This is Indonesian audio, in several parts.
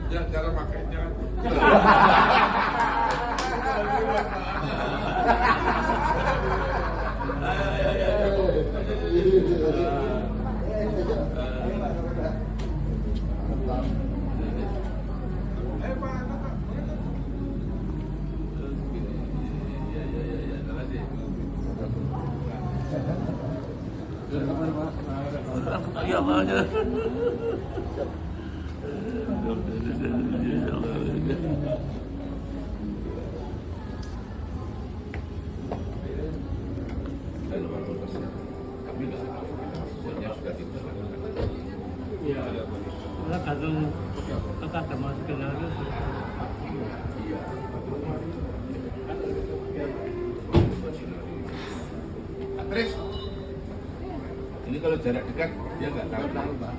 Ya, cara pakainya kan. Ya Allah ya. Nah, kalau kata masuk lagi. Tris, ini kalau jarak dekat dia nggak tahu Pak.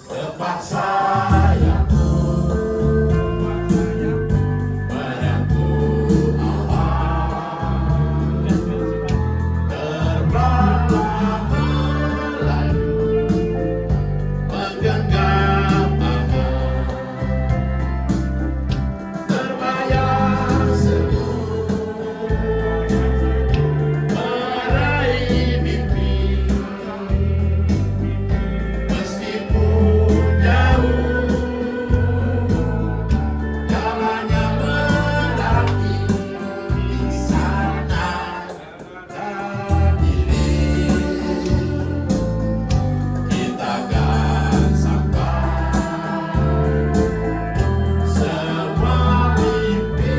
Tempat saya menempuh awal, terbanglah Melayu, menggenggam aman, terbayang senyum, meraih mimpi, meskipun jauh jalannya berarti di sana terdiri kita akan sampai semua mimpi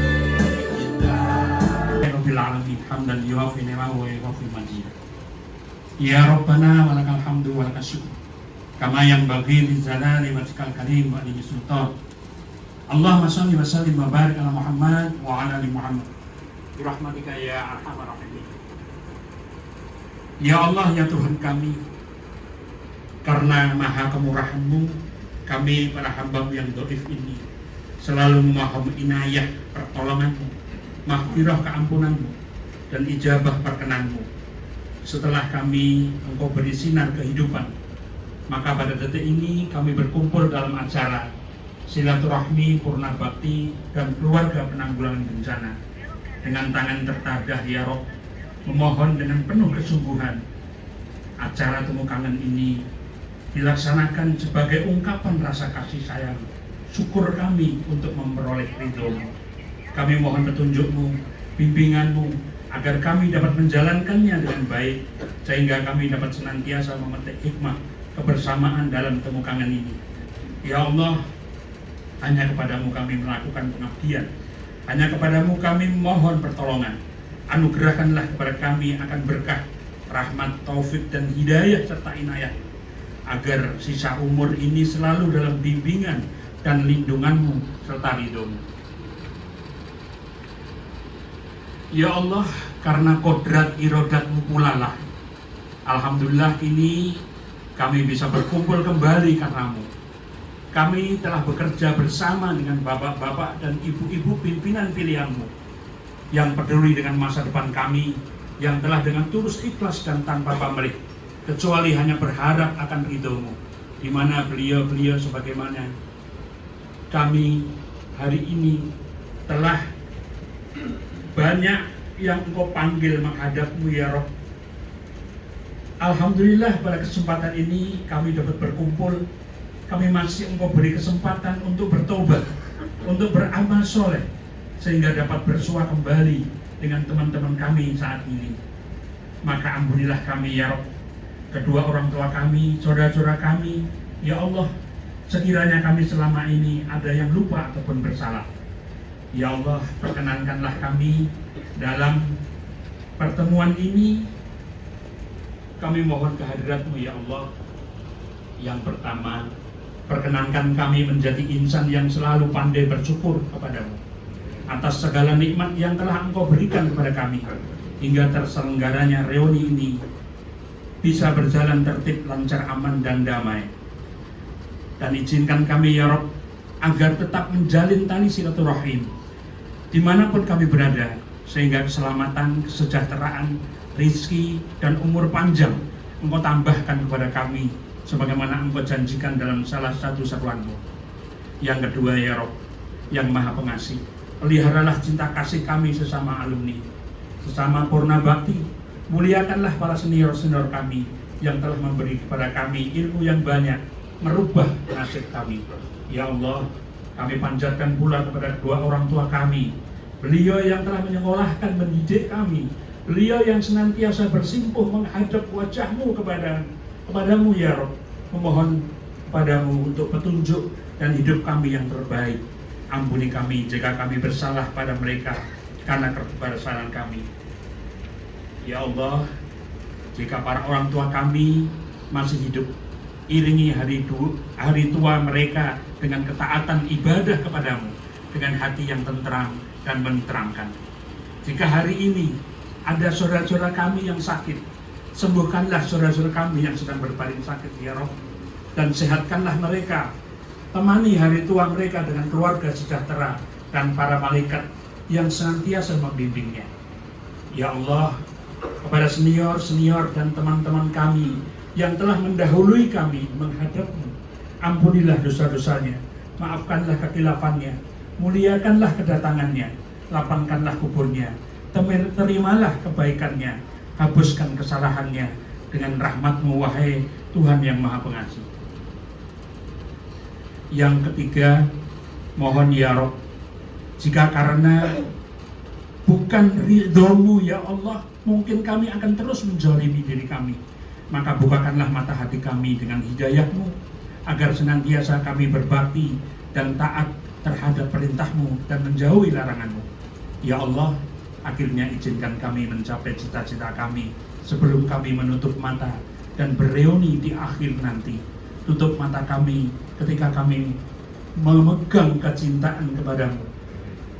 indah. Rabbil alamin hamdan yuwafi ni'amahu wa yuwafi majidah. Ya Rabbana walakal hamdu walakal syukur kama yanbaghi li jalali wajhikal karim wa li sultan. Allahumma shalli wa sallim wa barik ala Muhammad wa ala ali Muhammad bi rahmatika ya arhamar rahimin. Ya Allah ya Tuhan kami, karena maha kemurahan-Mu kami para hamba-Mu yang dhaif ini selalu memohon inayah pertolongan-Mu, maghfirah keampunan-Mu dan ijabah perkenan-Mu. Setelah kami Engkau beri sinar kehidupan, maka pada detik ini kami berkumpul dalam acara silaturahmi purna bakti dan keluarga penanggulangan bencana dengan tangan tertadah ya Rob, memohon dengan penuh kesungguhan acara temu kangen ini dilaksanakan sebagai ungkapan rasa kasih sayang syukur kami untuk memperoleh ridho-Mu. Kami mohon petunjuk-Mu, bimbingan-Mu agar kami dapat menjalankannya dengan baik sehingga kami dapat senantiasa memetik hikmah kebersamaan dalam temu kangen ini. Ya Allah, hanya kepadamu kami melakukan pengabdian, hanya kepadamu kami mohon pertolongan. Anugerahkanlah kepada kami akan berkah, rahmat, taufik dan hidayah serta inayah, agar sisa umur ini selalu dalam bimbingan dan lindungan-Mu serta ridho-Mu. Ya Allah, karena kodrat irodat-Mu pula lah alhamdulillah ini kami bisa berkumpul kembali karenamu. Kami telah bekerja bersama dengan bapak-bapak dan ibu-ibu pimpinan pilihan-Mu yang peduli dengan masa depan kami, yang telah dengan tulus ikhlas dan tanpa pamrih, kecuali hanya berharap akan ridho-Mu, di mana beliau-beliau sebagaimana kami hari ini telah banyak yang Engkau panggil menghadap-Mu ya Rob. Alhamdulillah pada kesempatan ini kami dapat berkumpul. Kami masih Engkau beri kesempatan untuk bertobat, untuk beramal soleh, sehingga dapat bersua kembali dengan teman-teman kami saat ini. Maka ampunilah kami ya Rob, kedua orang tua kami, saudara-saudara kami, ya Allah, sekiranya kami selama ini ada yang lupa ataupun bersalah. Ya Allah, perkenankanlah kami dalam pertemuan ini. Kami mohon kehadirat-Mu ya Allah. Yang pertama, perkenankan kami menjadi insan yang selalu pandai bersyukur kepadamu atas segala nikmat yang telah Engkau berikan kepada kami, hingga terselenggaranya reuni ini bisa berjalan tertib, lancar, aman, dan damai. Dan izinkan kami ya Rob, agar tetap menjalin tali silaturahim dimanapun kami berada, sehingga keselamatan, kesejahteraan, rizki, dan umur panjang Engkau tambahkan kepada kami sebagaimana Engkau janjikan dalam salah satu seruan-Mu. Yang kedua, ya Rob, yang Maha Pengasih, peliharalah cinta kasih kami sesama alumni, sesama Purna Bakti. Muliakanlah para senior-senior kami yang telah memberi kepada kami ilmu yang banyak, merubah nasib kami. Ya Allah, kami panjatkan pula kepada kedua orang tua kami, beliau yang telah menyekolahkan, mendidik kami, beliau yang senantiasa bersimpuh menghadap wajah-Mu kepadamu ya Rabb, memohon kepadamu untuk petunjuk dan hidup kami yang terbaik. Ampuni kami jika kami bersalah pada mereka karena kebersalaan kami. Ya Allah, jika para orang tua kami masih hidup, iringi hari tua mereka dengan ketaatan ibadah kepadamu, dengan hati yang tentram dan menenteramkan. Jika hari ini ada saudara-saudara kami yang sakit, sembuhkanlah saudara-saudara kami yang sedang berbaring sakit ya Rabb, dan sehatkanlah mereka. Temani hari tua mereka dengan keluarga sejahtera dan para malaikat yang senantiasa membimbingnya. Ya Allah, kepada senior-senior dan teman-teman kami yang telah mendahului kami menghadap-Mu, ampunilah dosa-dosanya, maafkanlah kekilafannya, muliakanlah kedatangannya, lapangkanlah kuburnya, terimalah kebaikannya, hapuskan kesalahannya dengan rahmat-Mu wahai Tuhan yang Maha Pengasih. Yang ketiga, mohon ya Rabb, jika karena bukan ridho-Mu ya Allah, mungkin kami akan terus menzalimi diri kami, maka bukakanlah mata hati kami dengan hidayah-Mu, agar senantiasa kami berbakti dan taat terhadap perintah-Mu dan menjauhi larangan-Mu. Ya Allah, akhirnya izinkan kami mencapai cita-cita kami sebelum kami menutup mata dan bereuni di akhir nanti. Tutup mata kami ketika kami memegang kecintaan kepadamu.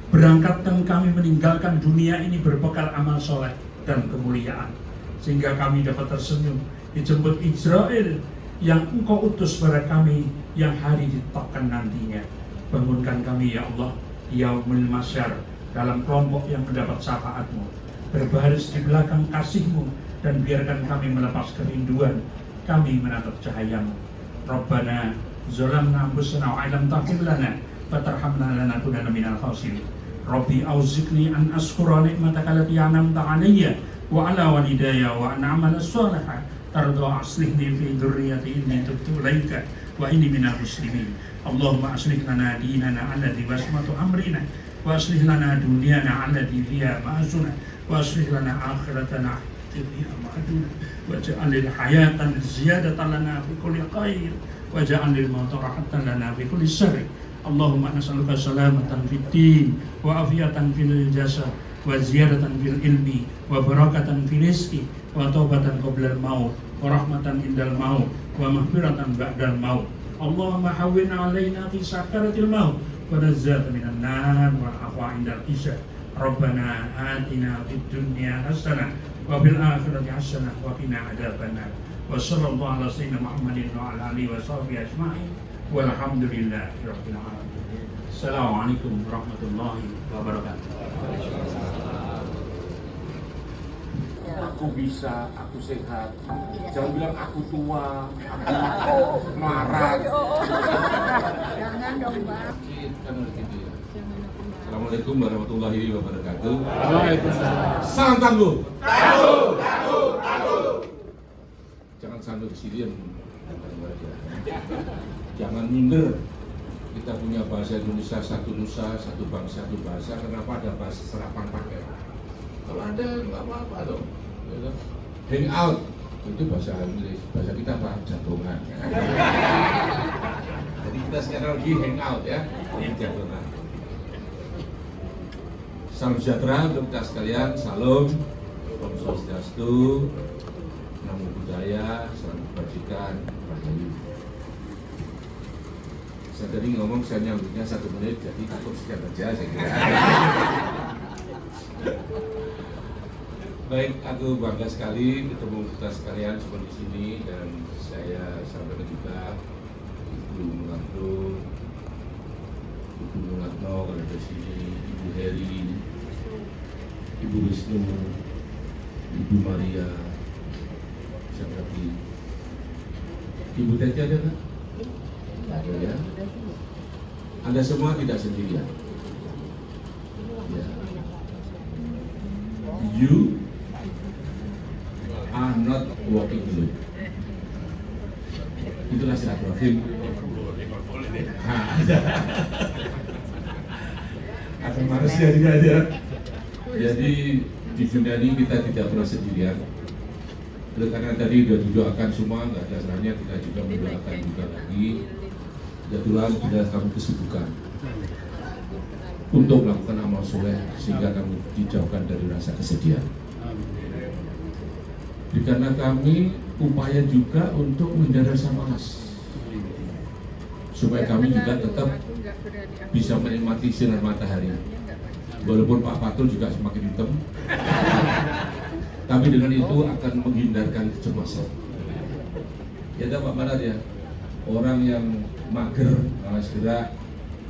Berangkat dan kami meninggalkan dunia ini berbekal amal soleh dan kemuliaan, sehingga kami dapat tersenyum dijemput Israel yang Engkau utus pada kami yang hari ditetapkan nantinya. Bangunkan kami ya Allah yaumul masyar dalam kelompok yang mendapat syafaat-Mu, berbaris di belakang kasih-Mu, dan biarkan kami melepas kerinduan kami menatap cahaya-Mu. Rabbana zalamna anfusana wa illam taghfir lana fatarhamna lanakunanna minal khasirin. Rabbi auziqni an ashkura ni'mataka allati an'amta 'alayya wa 'ala walidayya wa an a'mala shalihan tarda aslihni fi dhurriyyati inni tubtu ilaika wa inni minal muslimin. Allahumma aslih lana dinana alladhi wasmatu amrina wa aslih lana dunyana allati fiha ma'asuna wa aslih lana akhiratana fiha ma'aduna waj'al lil hayata ziyadatan lana fi kulli khair waj'al lil mauta rahatan lana fi kulli syarr. Allahumma nas'aluka salamatan fid din wa afiyatan fil jasad wa ziyadatan fil ilmi wa barakatan fil rizqi wa taubatan qabla al maut wa rahmatan indal maut wa maghfiratan ba'dal maut. Allahumma hawwin 'alaina fi sakaratil maut wa nazzat minan nar wa afwa indal hisab. Rabbana atina fid dunya hasanah wa fil akhirati hasanah wa qina adzabannar. Wa sallallahu ala sayyidina Muhammadin wa ala alihi wa sahbihi ajma'in. Walhamdulillahi rabbil alamin. Assalamualaikum warahmatullahi wabarakatuh. Aku bisa, aku sehat. Jangan bilang aku tua, aku marah. Jangan dong, Bang. Kan gitu ya. Assalamualaikum warahmatullahi wabarakatuh. Waalaikumsalam. Salam tangguh. Jangan sampai kesini yang jangan minder. Kita punya bahasa Indonesia, satu nusa, satu bangsa, satu bahasa. Kenapa ada bahasa serapan pakai? Kalau ada nggak apa-apa dong. Hang out itu bahasa Inggris, bahasa kita apa? Jagongan. Jadi kita sekarang lagi hang out ya, ini jagongan. Salam sejahtera untuk kita sekalian, salam, Om Swastiastu, Namo Buddhaya, salam kebajikan, rahayu. Saya tadi ngomong saya nyambutnya 1 menit, jadi takut sekian aja saya kira. Baik, aku bangga sekali ketemu kita sekalian semua di sini, dan saya sampaikan juga Ibu Mulatno kalau ada sini, Ibu Heri, Ibu Wisnu, Ibu Maria, seperti Ibu Teti ada kan? Ada ya. Anda semua tidak sendirian. Ya. You are not walking alone. Itulah silaturahim. Ada manusia juga aja. Jadi di dunia ini kita tidak pernah sendirian. Oleh karena tadi sudah didoakan semua, nggak ada salahnya kita juga mendoakan juga lagi. Ya Tuhan, bila kamu kesibukan untuk melakukan amal soleh sehingga kamu dijauhkan dari rasa kesedihan. Karena kami upaya juga untuk menghindari rasa malas, supaya kami juga tetap bisa menikmati sinar matahari. Walaupun Pak Fatul juga semakin hitam, tapi dengan itu akan menghindarkan kecemasan. Ya Pak Marat ya, orang yang mager, malas gerak,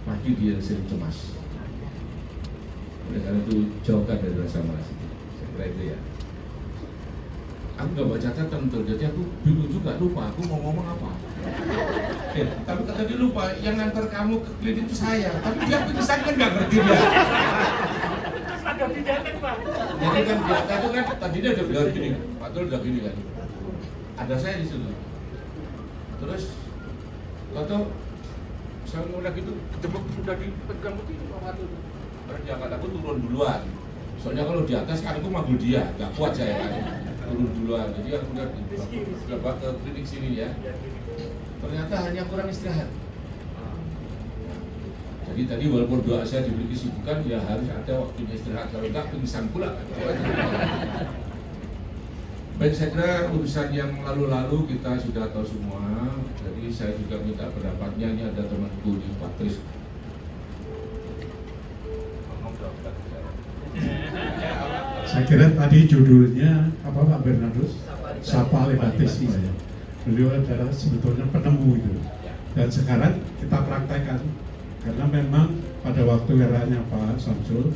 pasti dia sering cemas. Oleh karena itu jauhkan dari rasa malas. Saya kira itu ya. Aku nggak baca catatan betul, jadi aku bingung juga, lupa aku mau ngomong apa. Tapi tadi lupa, yang ngantar kamu ke klinik itu saya, tapi dia pingsan kan nggak ngerti dia. Ada pidato Pak. Jadi kan dia tadi kan tadinya udah bilang gini, Pak Tul udah gini kan, ada saya di situ. Terus, tahu saya mau lagi itu ketemu sudah dipegang begini Pak Fatul. Terus dia kata aku turun duluan. Soalnya kalau di atas kan aku manggil dia, nggak kuat saya kan. Turun duluan, jadi aku udah ke klinik sini ya. Ternyata hanya kurang istirahat. Jadi tadi walaupun doa saya diberi kesibukan, ya harus ada waktunya istirahat. Kalau enggak pingsan pula. Baik, saya kira urusan yang lalu-lalu kita sudah tahu semua. Jadi saya juga minta pendapatnya. Ini ada temanku di Patris. Saya kira tadi judulnya apa Pak Bernardus? Sapa Lebatis ya. Beliau adalah sebetulnya penemu itu. Dan sekarang kita praktekkan karena memang pada waktu eranya Pak Samsul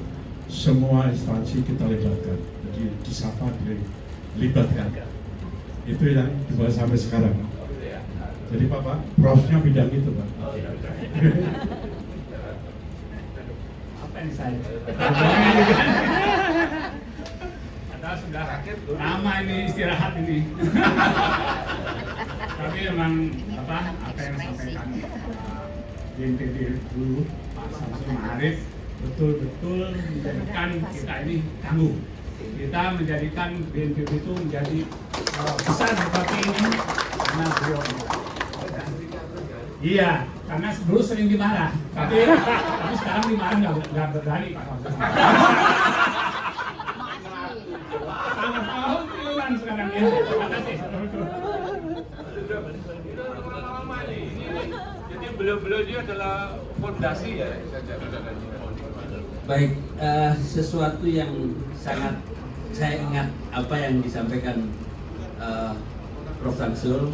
semua instansi kita libatkan. Jadi disapa, dilibatkan. Itu yang dibuat sampai sekarang. Jadi Pak Profnya bidang itu Pak. Apa yang saya? Padahal sudah lama ini istirahat ini. Tapi memang apa yang disampaikan BNPB dulu Pak Samsul Ma'arif betul-betul menjadikan kita ini tangguh. Kita menjadikan BNPB itu menjadi besar seperti ini karena beliau. Iya, karena dulu sering dimarah, tapi sekarang dimarah nggak berani Pak. Sangat alhamdulillah sekarang ya. Terima kasih. Jadi beliau-beliau ini adalah fondasi ya. Baik, sesuatu yang sangat saya ingat apa yang disampaikan Prof. Samsul.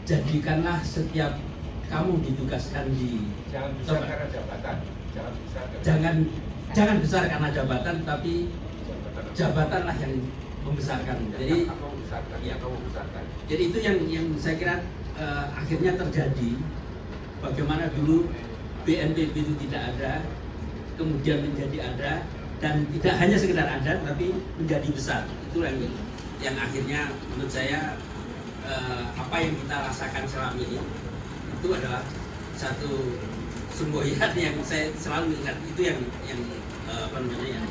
Jadikanlah setiap kamu ditugaskan di Jangan besar karena jabatan. jangan besar karena jabatan, tapi jabatanlah yang membesarkan. Jadi ya, jadi itu yang saya kira akhirnya terjadi. Bagaimana dulu BNPB itu tidak ada, kemudian menjadi ada, dan tidak hanya sekedar ada, tapi menjadi besar. Itu yang akhirnya menurut saya apa yang kita rasakan selama ini itu adalah satu semboyan yang saya selalu ingat. Itu yang apa namanya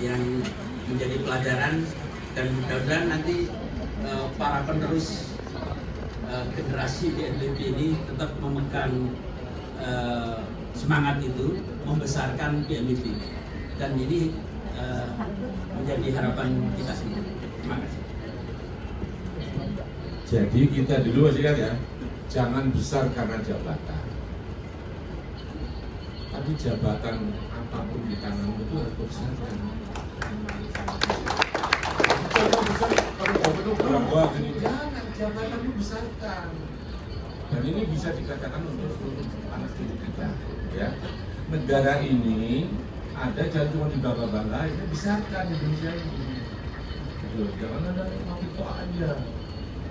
yang menjadi pelajaran, dan mudah-mudahan nanti para penerus generasi BNPB ini tetap memegang semangat itu, membesarkan BNPB, dan ini menjadi harapan kita semua. Terima kasih. Jadi kita dulu masih kan ya, jangan besar karena jabatan. Tapi jabatan apapun di tanganmu itu harus besarkan. Jangan besar kalau kamu itu berapa gini, jangan jabatanmu besarkan. Dan ini bisa dikatakan untuk seluruh anak didik kita. Ya, negara ini ada jangan cuma dibangga-banggain, besarkan Indonesia ini. Gitu. Jangan ada yang itu aja.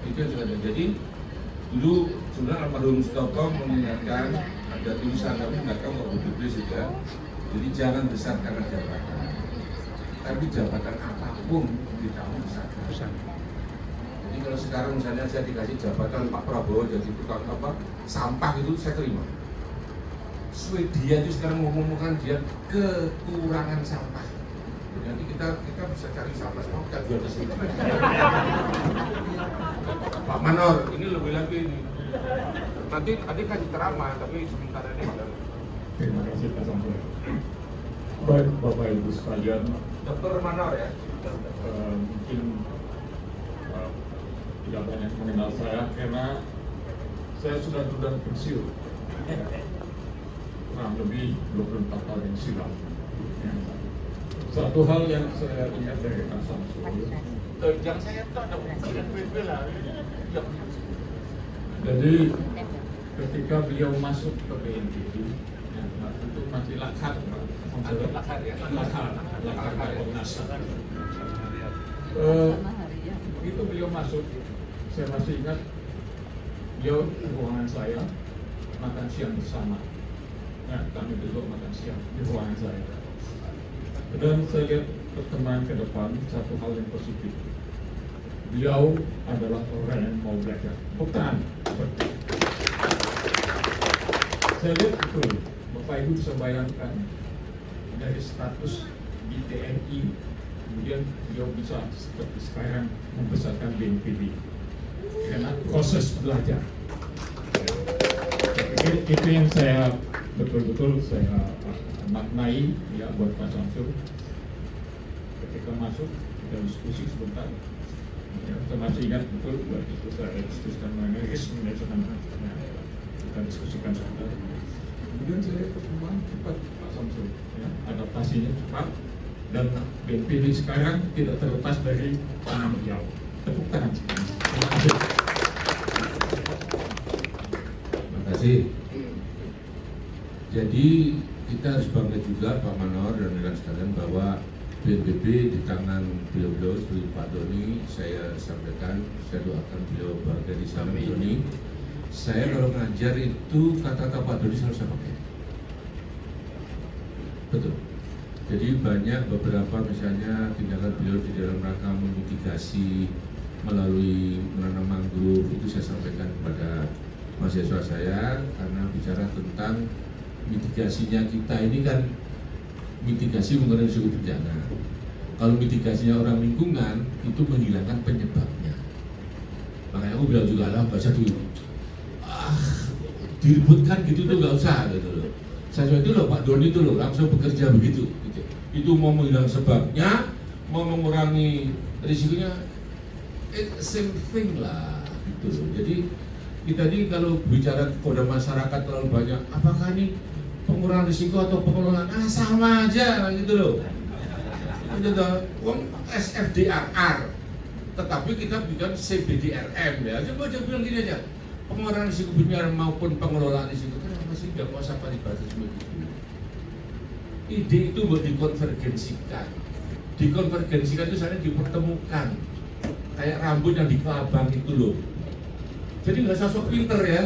Itu yang sudah ada. Jadi dulu sebenarnya almarhum Stokom mengingatkan, ada tulisan tapi nggak tahu kok ditulis juga. Jadi jangan besarkan jabatan, tapi jabatan apapun kita mau besarkan. Jadi kalau sekarang misalnya saya dikasih jabatan Pak Prabowo jadi tukang sampah itu saya terima. Swedia itu sekarang mengumumkan dia kekurangan sampah. Jadi kita bisa cari sampah semua kita jual di sini. Pak Manor, ini lebih lagi ini. Nanti adik kasih ceramah, tapi sebentar ini malah. Terima kasih Pak Samsul. Baik Bapak Ibu sekalian, Dokter Manor ya. mungkin tidak banyak mengenal saya karena saya sudah pensiun kurang lebih 24 tahun yang silam. Ya. Satu hal yang saya ingat dari Pak Samsul, Jangan saya tahu ada PB lah. jadi ketika beliau masuk ke BNPB, ya, itu masih lakar, Pak. Lakar ya. Lakar Komnas. Begitu beliau masuk, saya masih ingat beliau di ruangan saya makan siang bersama. Nah, kami duduk makan siang di ruangan saya. Dan saya lihat perkembangan ke depan satu hal yang positif. Beliau adalah orang yang mau belajar. Bukan. Saya lihat betul, Bapak Ibu bisa bayangkan dari status di TNI, kemudian beliau bisa seperti sekarang membesarkan BNPB karena proses belajar. Itu yang saya betul-betul saya maknai ya buat Pak Samsul. Ketika masuk kita diskusi sebentar, ya, saya masih ingat betul buat itu saya diskusikan mengenai risk management. Nah, kita diskusikan sebentar. Kemudian saya pertemuan cepat Pak Samsul, ya, adaptasinya cepat dan BNPB sekarang tidak terlepas dari tangan beliau. Tepuk tangan sekali. Terima kasih. Terima kasih. Jadi kita harus bangga juga Pak Manor dan rekan sekalian bahwa BNPB di tangan beliau-beliau seperti Pak Doni, saya sampaikan, saya doakan beliau bahagia di sana. Doni, saya kalau ngajar itu kata-kata Pak Doni selalu saya pakai. Betul. Jadi banyak beberapa misalnya tindakan beliau di dalam rangka memitigasi melalui menanam mangrove itu saya sampaikan kepada mahasiswa saya karena bicara tentang mitigasinya kita ini kan mitigasi mengenai risiko bencana. Kalau mitigasinya orang lingkungan itu menghilangkan penyebabnya. Makanya aku bilang juga lah baca dulu. Diributkan gitu tuh nggak usah gitu loh. Saya itu loh Pak Doni itu loh langsung bekerja begitu. Gitu. Itu mau menghilangkan sebabnya, mau mengurangi risikonya, same thing lah gitu loh. Jadi kita ini kalau bicara kepada masyarakat terlalu banyak, apakah ini pengurangan risiko atau pengelolaan? Sama aja gitu loh. Itu uang SFDRR, tetapi kita bikin CBDRM ya. Coba aja bilang gini aja, pengurangan risiko bencana maupun pengelolaan risiko. Kenapa sih nggak mau sampai dibatasi begitu? Ide itu buat dikonvergensikan. Dikonvergensikan itu sebenarnya dipertemukan. Kayak rambut yang dikelabang itu loh. Jadi nggak sosok pinter ya.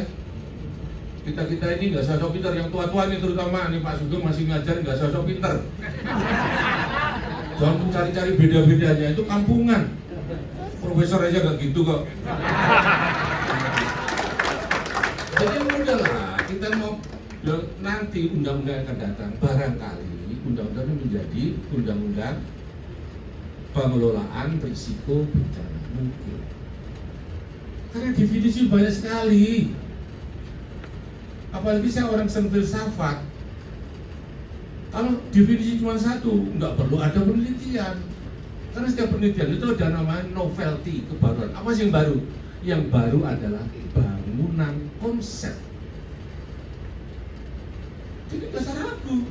Kita ini nggak sosok pinter, yang tua-tua ini terutama nih Pak Sugeng masih ngajar nggak sosok pinter. Jangan mencari-cari beda-bedanya, itu kampungan. Profesor aja nggak gitu kok. Jadi udah lah, kita mau nanti undang-undang akan datang, barangkali undang-undang ini menjadi undang-undang pengelolaan risiko bencana mungkin. Karena definisi banyak sekali. Apalagi saya orang filsafat. Kalau definisi cuma satu, nggak perlu ada penelitian. Karena setiap penelitian itu ada namanya novelty, kebaruan. Apa sih yang baru? Yang baru adalah bangunan konsep. Jadi dasar ragu.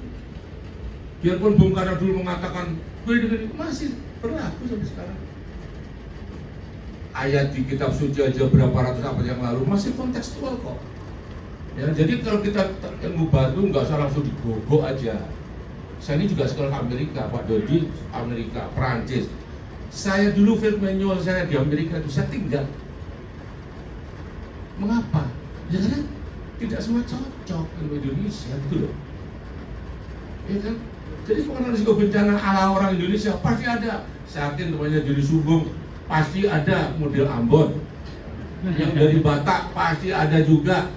Biarpun Bung Karno dulu mengatakan begini, masih berlaku sampai sekarang. Ayat di kitab suci aja berapa ratus abad yang lalu masih kontekstual kok. Ya, jadi kalau kita ilmu baru nggak usah langsung digogok aja. Saya ini juga sekolah Amerika, Pak Dodi Amerika, Perancis. Saya dulu field manual saya di Amerika itu saya tinggal. Mengapa? Ya karena tidak semua cocok dengan Indonesia gitu loh. Ya kan? Jadi pengenalan risiko bencana ala orang Indonesia pasti ada. Saya yakin temannya Joni Sugeng pasti ada, model Ambon. Yang dari Batak pasti ada juga.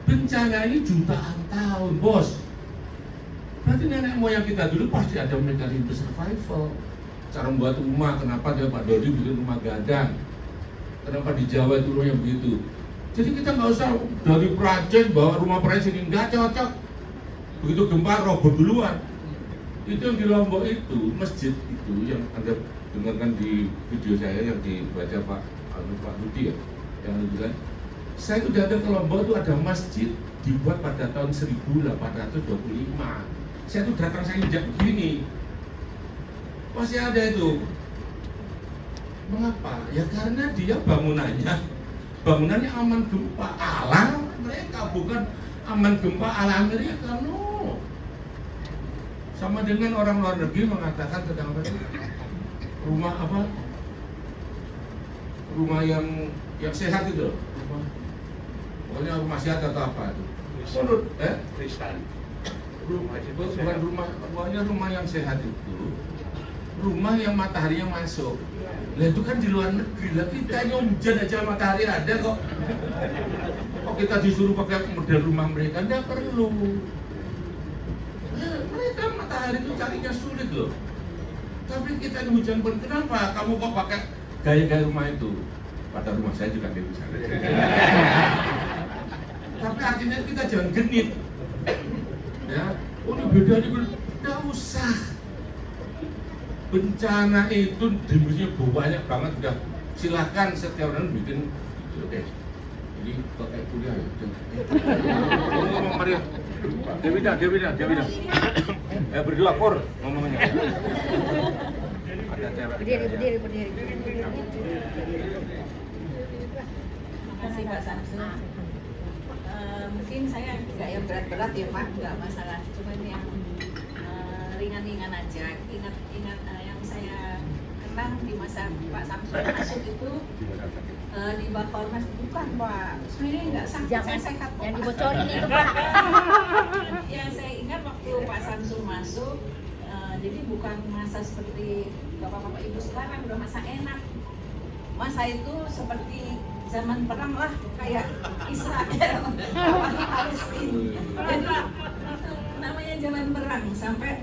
Bencana ini jutaan tahun, bos. Berarti nenek moyang kita dulu pasti ada mekanisme survival. Cara membuat rumah, kenapa dia Pak Dodi bikin rumah gadang? Kenapa di Jawa itu rumahnya begitu? Jadi kita nggak usah dari Prancis bawa rumah Prancis ini, nggak cocok. Begitu gempa roboh duluan. Itu yang di Lombok itu, masjid itu yang Anda dengarkan di video saya yang dibaca Pak Budi ya, yang bilang, saya itu datang ke Lombok itu ada masjid dibuat pada tahun 1825. Saya itu datang saya injak begini, masih ada itu. Mengapa? Ya karena dia bangunannya aman gempa ala mereka, bukan aman gempa ala Amerika. No. Sama dengan orang luar negeri mengatakan tentang apa itu? Rumah yang sehat itu. Pokoknya rumah sehat atau apa itu? Menurut bukan rumah, pokoknya rumah yang sehat itu rumah yang mataharinya masuk. Lah itu kan di luar negeri, lah kita hujan aja matahari ada kok. Kok kita disuruh pakai model rumah mereka? Nggak perlu. Mereka matahari itu carinya sulit loh. Tapi kita ini hujan pun, kenapa kamu kok pakai gaya-gaya rumah itu? Pada rumah saya juga kayak misalnya. Tapi artinya kita jangan genit. Ya, ini beda nih, nggak usah. Bencana itu dimusinya banyak banget, udah silakan setiap orang bikin. Oke, jadi pakai kuliah ya. Ngomong Maria, dia beda. Berdua Pur ngomongnya. Ada cewek. Berdiri. Terima kasih Pak Samsul. Mungkin saya nggak yang berat-berat ya Pak, nggak masalah. Cuma yang ringan-ringan aja. Ingat yang saya kenang di masa Pak Samsul masuk itu di Bakornas, bukan Pak. Sebenarnya nggak sakit, saya sehat kok. Yang dibocorin itu Pak. Yang saya ingat waktu Pak Samsul masuk, jadi bukan masa seperti bapak-bapak ibu sekarang, udah masa enak. Masa itu seperti zaman perang lah, kayak Israel lawan Palestina. Jadi namanya zaman perang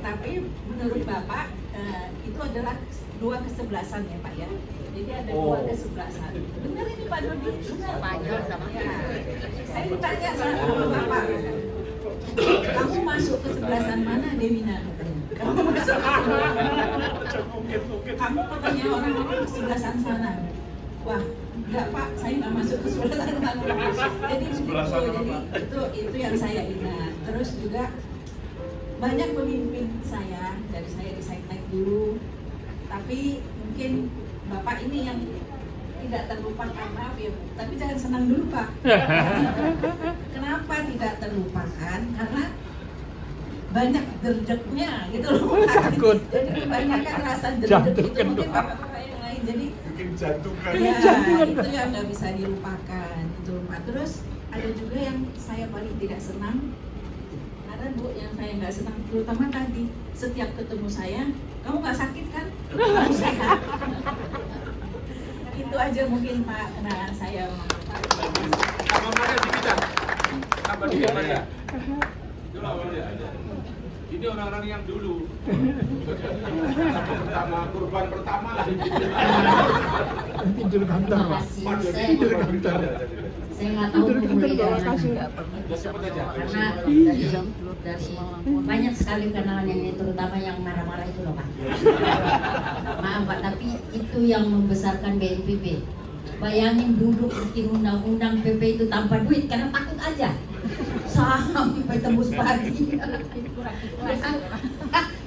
tapi menurut Bapak itu adalah dua kesebelasan ya Pak ya. Jadi ada dua kesebelasan. Benar ini Pak Dodi? Benar. Ya. Saya ditanya sama Bapak, kamu masuk kesebelasan mana Devina? Kamu masuk kamu katanya orang-orang kesebelasan sana. Wah, enggak Pak, saya nggak masuk ke sebelah sana. Jadi itu yang saya ingat. Terus juga banyak pemimpin saya, dari saya di Sektek dulu. Tapi mungkin Bapak ini yang tidak terlupakan, maaf ya Bu. Tapi jangan senang dulu Pak. Kenapa tidak terlupakan? Karena banyak derdeknya gitu loh. Jadi kebanyakan rasa derdek itu mungkin Bapak-bapak yang lain. Jadi jantungan. Ya, itu yang nggak bisa dilupakan itu Pak. Terus ada juga yang saya paling tidak senang, karena Bu yang saya nggak senang terutama tadi setiap ketemu saya, kamu nggak sakit kan? Kamu sehat. Itu aja mungkin Pak kenangan saya. Sama Maria di kita. Apa dia Maria? Dulu awalnya ada. Ini orang-orang yang dulu. Kurban pertama lah. Tidur kantor. Saya nggak tahu mulai dari mana. Karena dari banyak sekali kenalan yang ini, terutama yang marah-marah itu loh Pak. Maaf Pak, tapi itu yang membesarkan BNPB. Bayangin duduk bikin undang-undang PP itu tanpa duit karena takut aja. Sampai tembus pagi.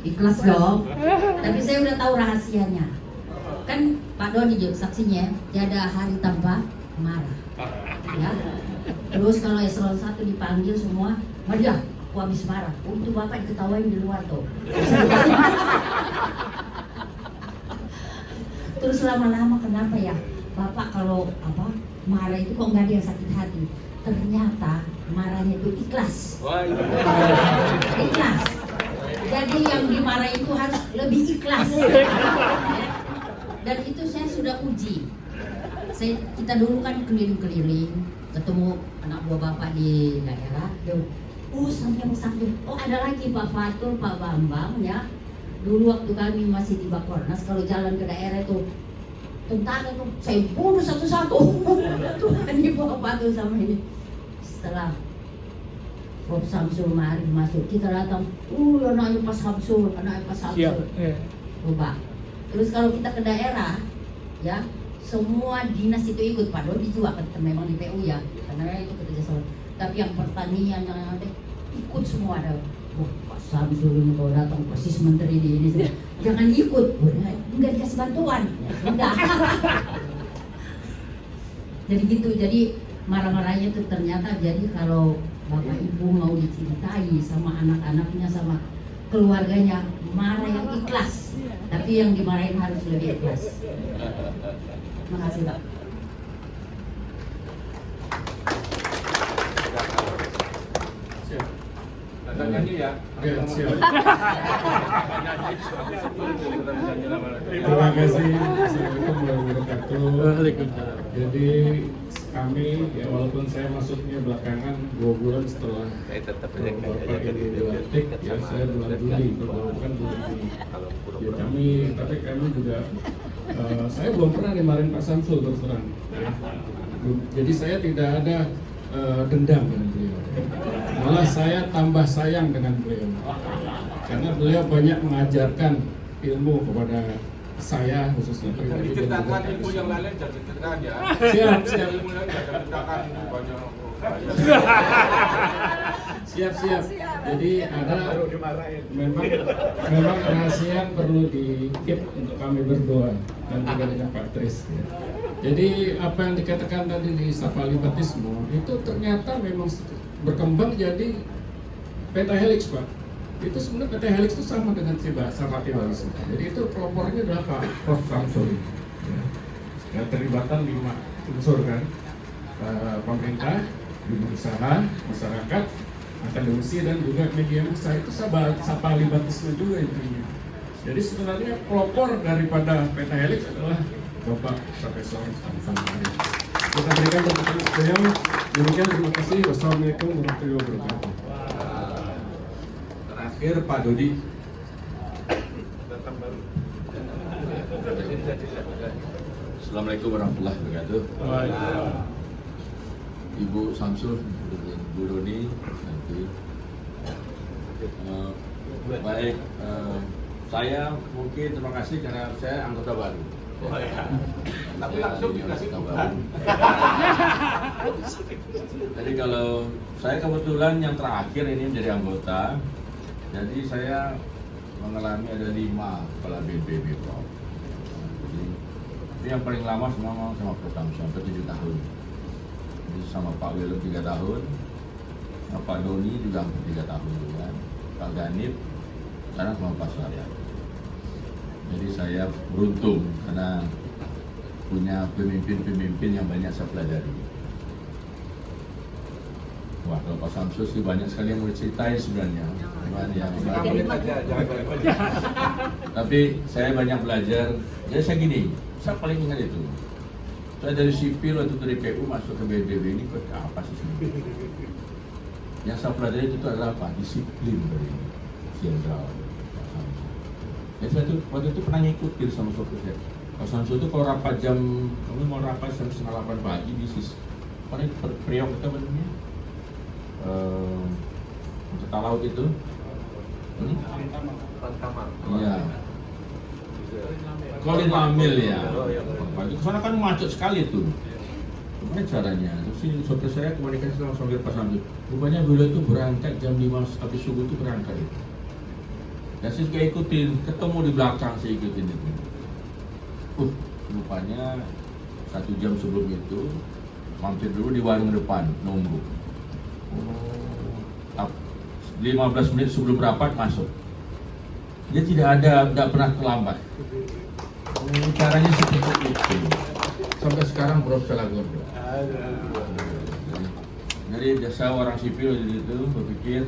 Ikhlas dong. Tapi saya udah tahu rahasianya. Kan Pak Doni juga saksinya, tiada hari tanpa marah. Ya. Terus kalau eselon 1 dipanggil semua, Maria, habis marah. Untuk bapak diketawain di luar tuh. Terus lama-lama kenapa ya bapak kalau marah itu kok nggak ada yang sakit hati? Ternyata marahnya itu ikhlas. Ikhlas. Jadi yang dimarahin itu harus lebih ikhlas. Dan itu saya sudah uji. Kita dulu kan keliling-keliling, ketemu anak buah bapak di daerah. Sampai ada lagi Pak Fatul, Pak Bambang ya. Dulu waktu kami masih di Bakornas, kalau jalan ke daerah itu tentara tuh saya bunuh satu-satu. Tuhan dibawa Fatul sama ini. Setelah Prof Samsul mari masuk, kita datang, anaknya Pak Samsul, anaknya Pak Samsul. Coba. Terus kalau kita ke daerah, ya semua dinas itu ikut. Pak Dodi juga kan memang di PU ya, karena itu kerjasama. Tapi yang pertanian yang ada ikut semua ada. Pak Samsul kalau datang persis menteri di ini, jangan ikut, enggak dikasih bantuan. Enggak. Jadi gitu, jadi marah-marahnya itu ternyata jadi kalau bapak ibu mau dicintai sama anak-anaknya sama keluarganya, marah yang ikhlas, tapi yang dimarahin harus lebih ikhlas. Terima kasih Pak. Nyanyi ya. Oke, siap. Terima kasih. Assalamualaikum warahmatullahi wabarakatuh. Jadi kami ya walaupun saya masuknya belakangan 2 bulan setelah Bapak Ibu dilantik, ya saya bulan Juli, bukan bulan Juli. Ya tapi kami juga saya belum pernah dimarahin Pak Samsul terus terang. Ya. Jadi saya tidak ada dendam dengan beliau. Malah saya tambah sayang dengan beliau. Karena beliau banyak mengajarkan ilmu kepada saya khususnya pribadi. Diceritakan ilmu yang lain jangan diceritakan ya. Siap. Ilmu lain jangan diceritakan banyak. Siap. Jadi ada memang rahasia yang perlu di-keep untuk kami berdua dan juga dengan Pak Tris. Ya. Jadi apa yang dikatakan tadi di sapalibatisme itu ternyata memang berkembang jadi pentahelix Pak. Itu sebenarnya pentahelix itu sama dengan sapalibatisme. Jadi itu pelopornya adalah Pak Prof Samsul. Ya, terlibatan 5 unsur kan, pemerintah, dunia usaha, masyarakat, akademisi dan juga media massa. Itu sapalibatisme juga intinya. Jadi sebenarnya pelopor daripada pentahelix adalah Bapak Profesor Samsul. Kita berikan tepuk tangan beliau. Demikian, terima kasih. Wassalamualaikum warahmatullahi wabarakatuh. Terakhir Pak Dodi. Assalamualaikum warahmatullahi wabarakatuh. Ibu Samsul, Bu Doni, nanti. Baik, saya mungkin terima kasih karena saya anggota baru. Tapi langsung dikasih Tuhan. Jadi kalau saya kebetulan yang terakhir ini menjadi anggota, jadi saya mengalami ada 5 kepala BNPB Prof. Jadi itu yang paling lama sama Prof Samsul sampai 7 tahun. Jadi sama Pak Willem 3 tahun, sama Pak Doni juga hampir 3 tahun juga, Pak Ganip, sekarang sama Pak Suryadi. Jadi saya beruntung karena punya pemimpin-pemimpin yang banyak saya pelajari. Wah, kalau Pak Samsul sih banyak sekali yang mau diceritain sebenarnya. Tapi saya banyak belajar. Jadi saya gini, saya paling ingat itu. Saya dari sipil waktu dari PU masuk ke BNPB ini ke apa sih sebenarnya? Yang saya pelajari itu adalah apa? Disiplin dari jenderal. Jadi saya tuh waktu itu pernah ngikutin sama sopir saya. Pak Samsul itu kalau rapat kami mau rapat jam 7:30 pagi di paling Priok itu apa namanya? Untuk laut itu. Iya. Kolin Lamil ya. Itu kesana kan macet sekali tuh. Gimana caranya? Terus si sopir saya komunikasi sama sopir Pak Samsul. Rupanya beliau itu berangkat jam 5 habis subuh itu berangkat itu. Dan saya juga ikutin, ketemu di belakang saya ikutin itu. Rupanya 1 jam sebelum itu mampir dulu di warung depan nunggu. 15 menit sebelum rapat masuk. Dia tidak pernah terlambat. Caranya seperti itu. Sampai sekarang belum saya lakukan. Jadi jasa orang sipil itu berpikir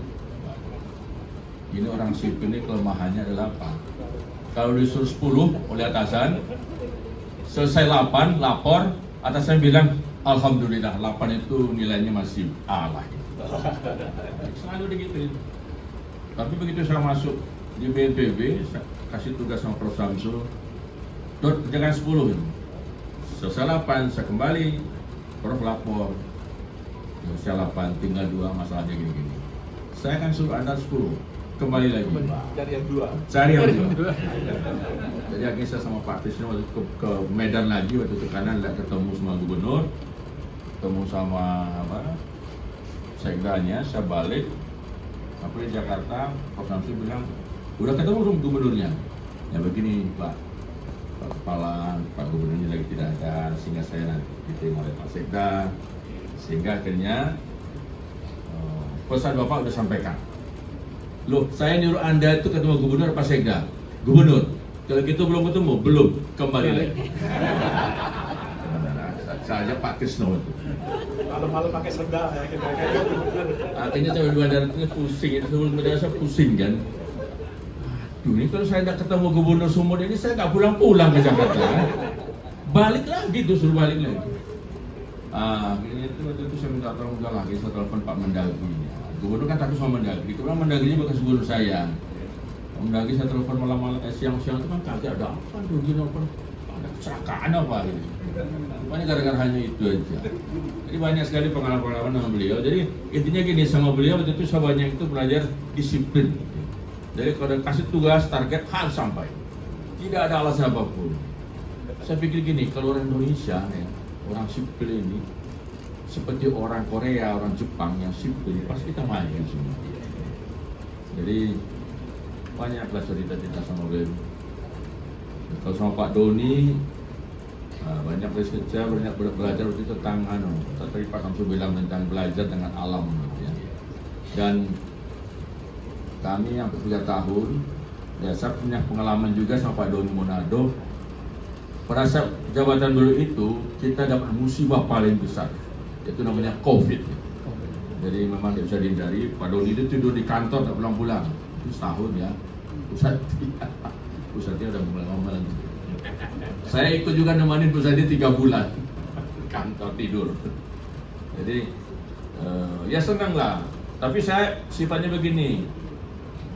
ini orang sipil ini kelemahannya adalah apa? Kalau disuruh 10 oleh atasan, selesai 8 lapor, atasan bilang alhamdulillah 8 itu nilainya masih A lah. Selalu begitu. Tapi begitu saya masuk di BNPB, saya kasih tugas sama Prof Samsul, Dot, jangan 10 ini. Selesai 8, saya kembali, Prof lapor. Selesai 8, tinggal 2, masalahnya gini-gini. Saya akan suruh Anda 10, kembali lagi. Cari yang 2. Cari yang 2. Jadi akhirnya saya sama Pak Tisno waktu ke Medan lagi, waktu itu kanan ketemu sama gubernur, ketemu sama sekdanya, saya balik. Sampai di Jakarta, Prof Samsul bilang, udah ketemu sama gubernurnya. Ya begini Pak Kepala, Pak Gubernurnya lagi tidak ada, sehingga saya nanti diterima oleh Pak Sekda. Sehingga akhirnya pesan Bapak udah sampaikan. Loh, saya nyuruh Anda itu ketemu Gubernur Pak Sekda. Gubernur, kalau gitu belum ketemu, belum, kembali lagi. Saya Pak Krisno itu. Malam-malam pakai sendal ya kita. Artinya saya dua darat ini pusing, itu sebelum saya pusing kan. Aduh, ini kalau saya tidak ketemu Gubernur Sumut ini saya nggak pulang-pulang ke Jakarta. Balik lagi tuh, suruh balik lagi. Akhirnya itu waktu itu saya minta tolong udah lagi, saya telepon Pak Mendagri. Gubernur kan takut sama Mendagri, kemudian Mendagrinya bekas gubernur saya. Pak Mendagri saya telepon malam-malam, siang-siang itu kan kagak ada apa, gini apa, ada kecelakaan apa gitu. Pokoknya gara-gara hanya itu aja. Jadi banyak sekali pengalaman-pengalaman sama beliau. Jadi intinya gini, sama beliau waktu itu saya banyak itu belajar disiplin. Jadi kalau kasih tugas, target harus sampai. Tidak ada alasan apapun. Saya pikir gini, kalau orang Indonesia, ya, orang sipil ini seperti orang Korea, orang Jepang yang sipil, pasti kita maju semua. Jadi banyaklah cerita-cerita sama beliau. Kalau sama Pak Doni, banyak kerja, banyak belajar itu tentang tadi Pak Samsul bilang tentang belajar dengan alam, ya. Dan kami yang 3 tahun, ya saya punya pengalaman juga sama Pak Doni Monardo. Pada saat jabatan beliau itu, kita dapat musibah paling besar, itu namanya COVID. Jadi memang tidak bisa dihindari. Pak Doni itu tidur di kantor, tak pulang-pulang. Itu setahun ya. Pusatnya udah mulai ngomel. Saya ikut juga nemanin pusatnya 3 bulan. Kantor tidur. Jadi, ya senang lah. Tapi saya sifatnya begini.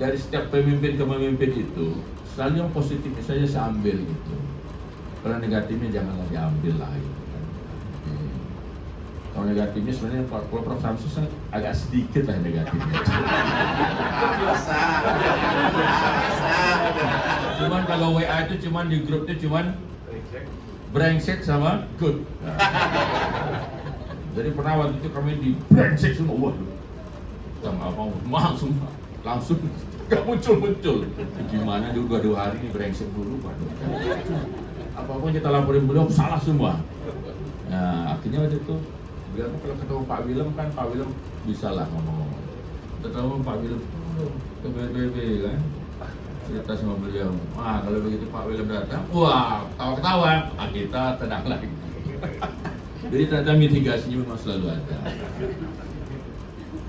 Dari setiap pemimpin ke pemimpin itu, selalu yang positifnya saja saya ambil gitu. Kalau negatifnya janganlah diambil lah gitu kan. Kalau negatifnya sebenarnya kalau Prof Samsul agak sedikit lah negatifnya. Cuman kalau WA itu cuman di grup itu cuman brengsek sama good. Jadi pernah waktu itu kami di brengsek semua, waduh, kita nggak mau langsung nggak muncul. Gimana dulu 2 hari ini brengsek dulu, waduh. Apa-apa kita laporin beliau salah semua. Nah, akhirnya waktu itu beliau kalau ketemu Pak Willem kan, Pak Willem bisa lah ngomong-ngomong. Ketemu Pak Willem ke BNPB kan, cerita sama beliau. Kalau begitu Pak Willem datang, wah tawa-tawa, kita tenang lagi. Jadi ternyata mitigasinya memang selalu ada.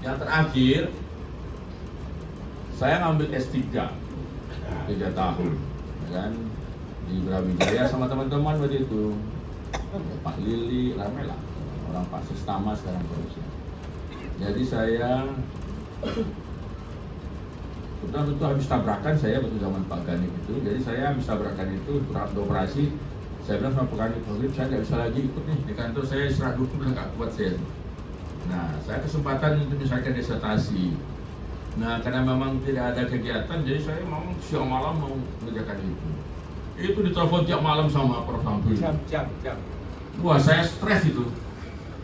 Yang terakhir, saya ngambil S3 3 tahun, kan, di Brawijaya sama teman-teman waktu itu. Pak Lili, ramai lah, orang Pak Sistama sekarang terusnya. Jadi saya betul habis tabrakan saya waktu zaman Pak Gani itu. Jadi saya habis tabrakan itu operasi. Saya bilang sama Pak Gani, saya nggak bisa lagi ikut nih di kantor, saya istirahat dulu, udah nggak kuat saya. Nah, saya kesempatan untuk misalkan disertasi. Nah, karena memang tidak ada kegiatan, jadi saya memang siang malam mau mengerjakan itu. Itu ditelepon tiap malam sama Prof Samsul. Jam. Wah, saya stres itu.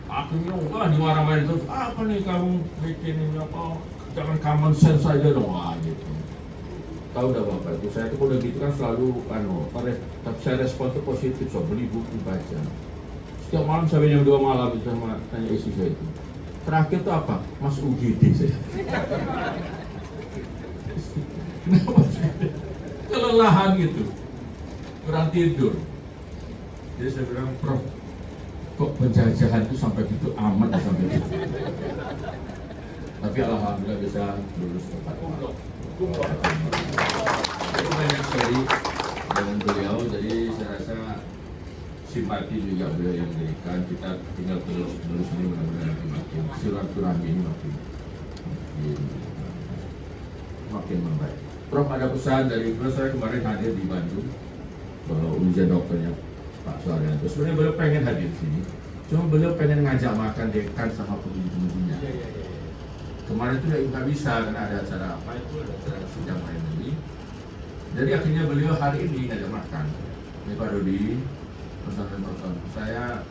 Akhirnya, wah, dimarah-marahin itu. Apa nih kamu bikin ini apa? Jangan common sense saja dong, wah gitu. Tahu udah Bapak itu, saya tuh kalau gitu kan selalu tapi saya respon itu positif, so beli buku baca. Setiap malam sampai jam 2 malam itu sama tanya istri saya itu. Terakhir itu apa? Mas UGD saya. kelelahan gitu, kurang tidur. Jadi saya bilang, Prof, kok penjajahan itu sampai gitu amat sampai gitu. Tapi alhamdulillah bisa lulus tepat waktu. Itu banyak sekali dengan beliau, jadi saya rasa simpati juga beliau yang berikan. Kita tinggal terus ini mudah-mudahan makin silaturahmi ini makin membaik. Prof, ada pesan dari Prof, saya kemarin hadir di Bandung ujian dokternya Pak Suharyanto. Sebenarnya beliau pengen hadir di sini, cuma beliau pengen ngajak makan dekan sama pengunjung-pengunjungnya. Kemarin itu nggak bisa karena ada acara apa itu, ada acara sidang ini. Jadi akhirnya beliau hari ini ngajak makan. Ini Pak Dodi, pesan saya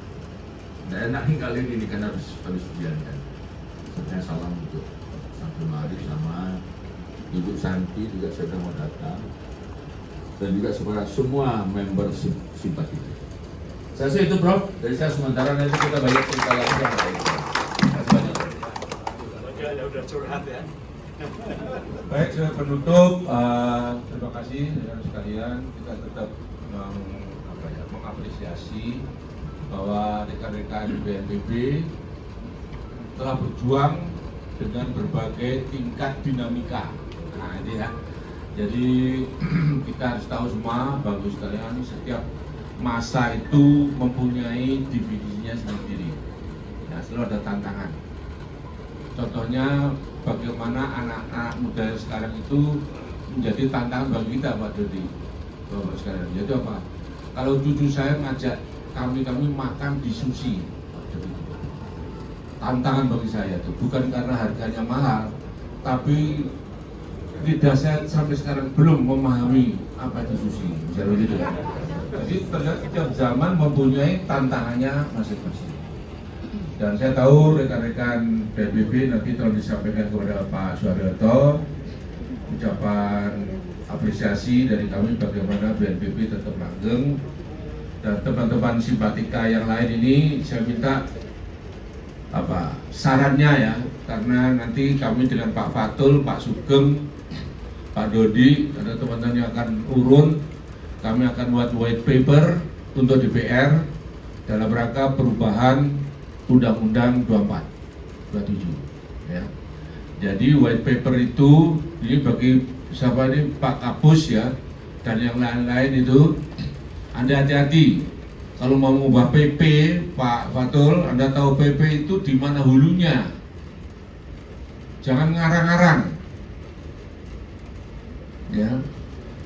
tidak enak kali ini karena habis ujian kan. Sebenarnya salam untuk Samsul Ma'arif sama Ibu Santi juga sedang mau datang, dan juga kepada semua member simpati. Saya rasa itu Prof, dari saya sementara, nanti kita banyak cerita lagi yang lain. Terima kasih banyak. Udah curhat ya. Baik, saya penutup. Terima kasih rekan sekalian. Kita tetap mengapresiasi bahwa rekan-rekan BNPB telah berjuang dengan berbagai tingkat dinamika. Nah ini ya. Jadi kita harus tahu semua, bagus sekalian, setiap masa itu mempunyai definisinya sendiri. Ya, selalu ada tantangan. Contohnya bagaimana anak-anak muda sekarang itu menjadi tantangan bagi kita, Pak Dodi, Bapak sekalian. Jadi apa? Kalau cucu saya ngajak kami makan di sushi, Pak Dodi, tantangan bagi saya itu bukan karena harganya mahal, tapi lidah saya sampai sekarang belum memahami apa itu sushi, misalnya gitu. Jadi ternyata setiap zaman mempunyai tantangannya masing-masing. Dan saya tahu rekan-rekan BNPB nanti telah disampaikan kepada Pak Suharyanto ucapan apresiasi dari kami bagaimana BNPB tetap langgeng, dan teman-teman simpatika yang lain ini saya minta sarannya ya, karena nanti kami dengan Pak Fatul, Pak Sugeng, Pak Dodi, ada teman-teman yang akan urun, kami akan buat white paper untuk DPR dalam rangka perubahan Undang-Undang 27 ya. Jadi white paper itu ini bagi siapa ini, Pak Kapus ya, dan yang lain-lain itu Anda hati-hati. Kalau mau mengubah PP, Pak Fatul, Anda tahu PP itu di mana hulunya. Jangan ngarang-ngarang. Ya,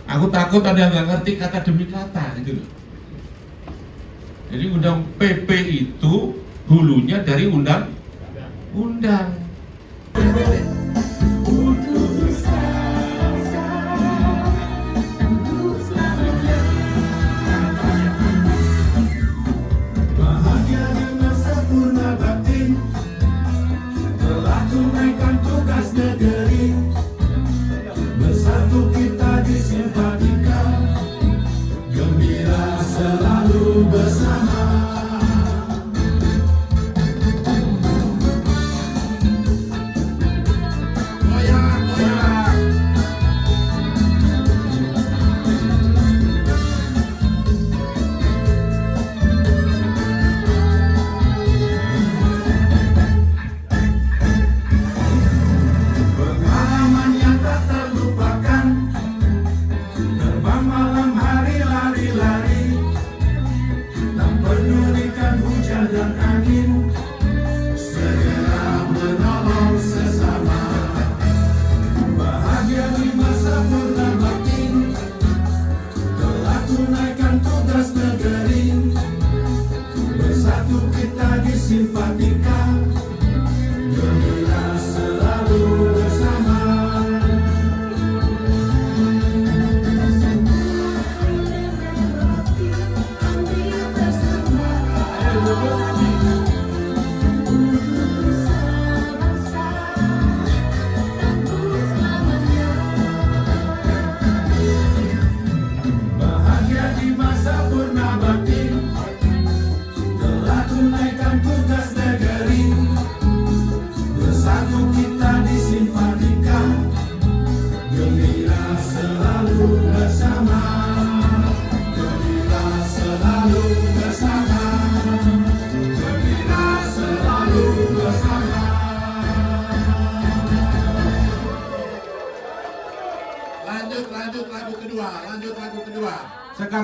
aku takut Anda nggak ngerti kata demi kata gitu loh. Jadi undang PP itu hulunya dari undang-undang. Bersatu kita disimpatikan, gembira Sekarang